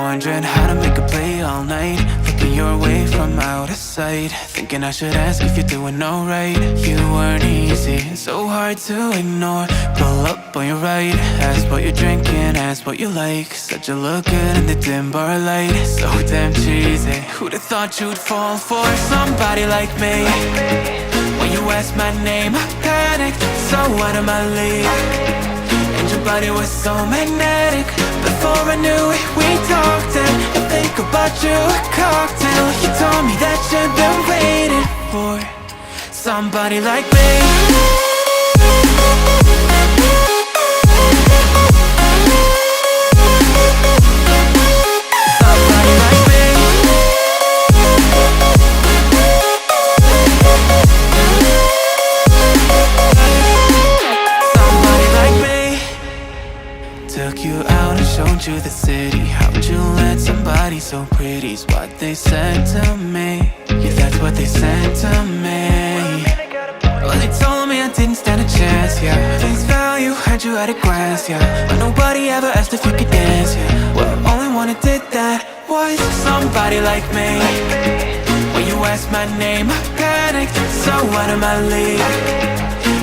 wondering how to make a play all night. Looking your way from out of sight, thinking I should ask if you're doing alright. You weren't easy, so hard to ignore. Pull up on your right, ask what you're drinking, ask what you like. Said you look good in the dim bar light, so damn cheesy. Who'd have thought you'd fall for somebody like me? When you asked my name, I panicked, so out of my league. And your body was so magnetic. Before I knew it, we talked, and I think about you a cocktail. You told me that you've been waiting for somebody like me. Somebody like me. Somebody like me. Took you out and showed you the city. How'd you let somebody so pretty's what they said to me? Yeah, that's what they said to me. Well, they told me I didn't stand a chance, yeah. Face value, had you at a glance, yeah. But nobody ever asked if you could dance, yeah. Well, only one who did that was somebody like me. When you asked my name, I panicked, so out of my league.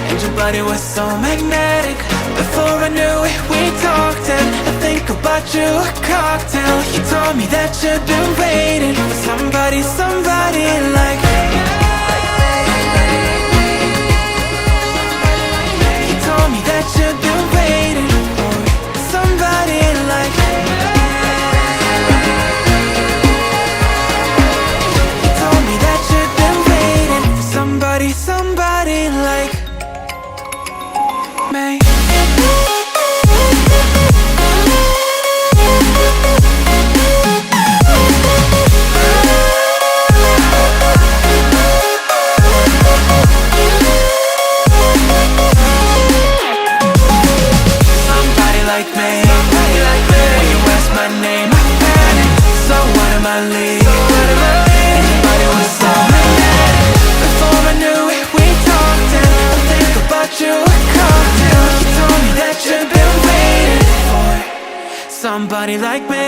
And your body was so magnetic. Before I knew it, we talked, and I think about you a cocktail. You told me that you've been waiting for somebody, somebody like me. You told me that you've been waiting for somebody like me. You told me that you've been waiting for somebody, somebody like me. Like me, when you asked my name, I panicked, so out of my league. Everybody was so magnetic. Before I knew it, we talked, and I think about you a cocktail. You told me that you've been waiting for somebody like me.